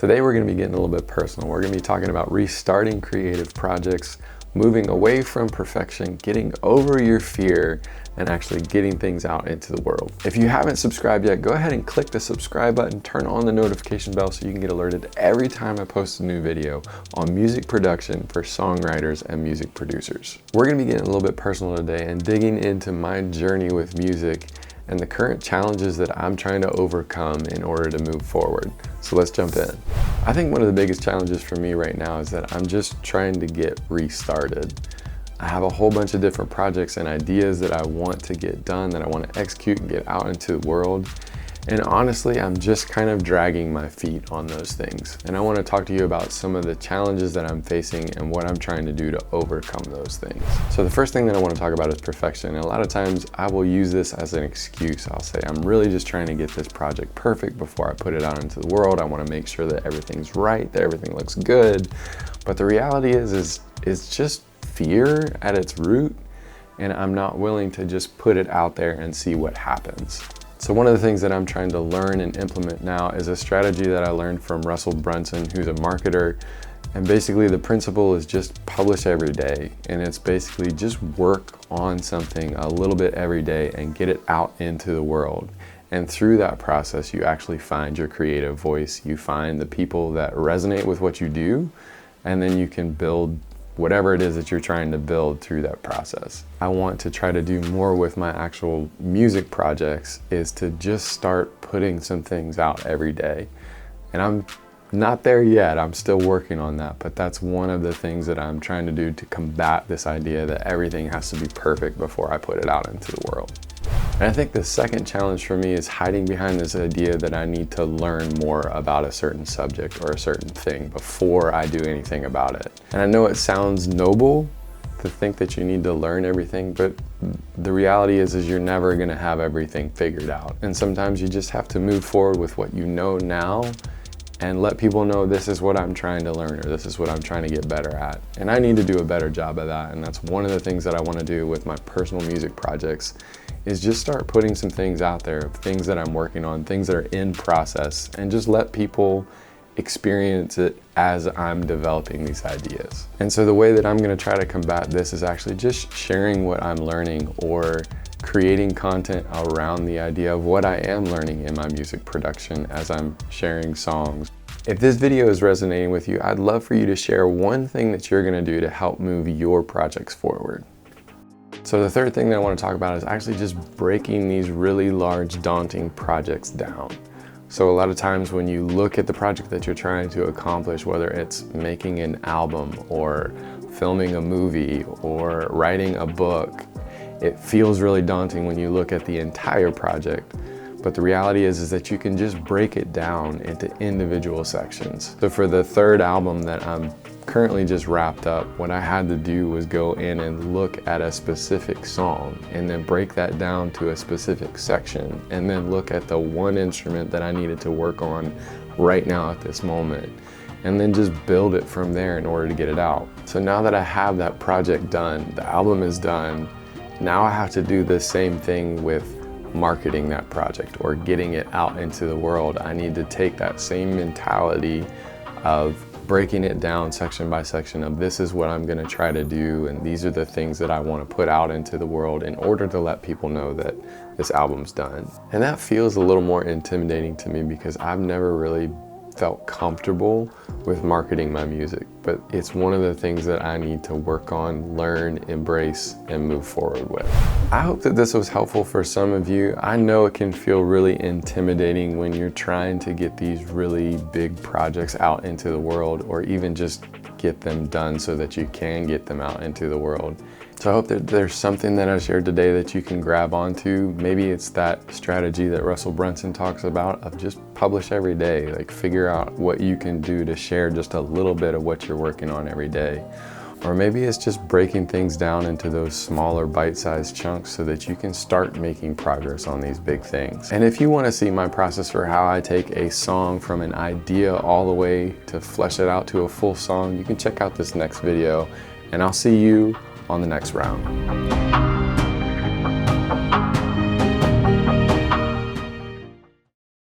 Today we're going to be getting a little bit personal. We're going to be talking about restarting creative projects, moving away from perfection, getting over your fear, and actually getting things out into the world. If you haven't subscribed yet, go ahead and click the subscribe button, turn on the notification bell so you can get alerted every time I post a new video on music production for songwriters and music producers. We're going to be getting a little bit personal today and digging into my journey with music and the current challenges that I'm trying to overcome in order to move forward. So let's jump in. I think one of the biggest challenges for me right now is that I'm just trying to get restarted. I have a whole bunch of different projects and ideas that I want to get done, that I want to execute and get out into the world. And honestly, I'm just kind of dragging my feet on those things. And I want to talk to you about some of the challenges that I'm facing and what I'm trying to do to overcome those things. So the first thing that I want to talk about is perfection. And a lot of times I will use this as an excuse. I'll say, I'm really just trying to get this project perfect before I put it out into the world. I want to make sure that everything's right, that everything looks good. But the reality is it's just fear at its root. And I'm not willing to just put it out there and see what happens. So one of the things that I'm trying to learn and implement now is a strategy that I learned from Russell Brunson, who's a marketer. And basically the principle is just publish every day. And it's basically just work on something a little bit every day and get it out into the world. And through that process, you actually find your creative voice. You find the people that resonate with what you do, and then you can build whatever it is that you're trying to build through that process. I want to try to do more with my actual music projects is to just start putting some things out every day. And I'm not there yet, I'm still working on that, but that's one of the things that I'm trying to do to combat this idea that everything has to be perfect before I put it out into the world. And I think the second challenge for me is hiding behind this idea that I need to learn more about a certain subject or a certain thing before I do anything about it. And I know it sounds noble to think that you need to learn everything, but the reality is you're never gonna have everything figured out. And sometimes you just have to move forward with what you know now and let people know this is what I'm trying to learn or this is what I'm trying to get better at. And I need to do a better job of that. And that's one of the things that I want to do with my personal music projects is just start putting some things out there, things that I'm working on, things that are in process, and just let people experience it as I'm developing these ideas. And so the way that I'm going to try to combat this is actually just sharing what I'm learning or creating content around the idea of what I am learning in my music production as I'm sharing songs. If this video is resonating with you, I'd love for you to share one thing that you're going to do to help move your projects forward. So the third thing that I want to talk about is actually just breaking these really large, daunting projects down. So a lot of times when you look at the project that you're trying to accomplish, whether it's making an album or filming a movie or writing a book, it feels really daunting when you look at the entire project. But the reality is that you can just break it down into individual sections. So for the third album that I'm currently just wrapped up, what I had to do was go in and look at a specific song and then break that down to a specific section and then look at the one instrument that I needed to work on right now at this moment and then just build it from there in order to get it out. So now that I have that project done, the album is done, now I have to do the same thing with marketing that project or getting it out into the world. I need to take that same mentality of breaking it down section by section of this is what I'm going to try to do and these are the things that I want to put out into the world in order to let people know that this album's done. And that feels a little more intimidating to me because I've never really felt comfortable with marketing my music, but it's one of the things that I need to work on, learn, embrace, and move forward with. I hope that this was helpful for some of you. I know it can feel really intimidating when you're trying to get these really big projects out into the world or even just get them done so that you can get them out into the world. So I hope that there's something that I shared today that you can grab onto. Maybe it's that strategy that Russell Brunson talks about of just publish every day, like figure out what you can do to share just a little bit of what you're working on every day. Or maybe it's just breaking things down into those smaller bite-sized chunks so that you can start making progress on these big things. And if you want to see my process for how I take a song from an idea all the way to flesh it out to a full song, you can check out this next video and I'll see you on the next round.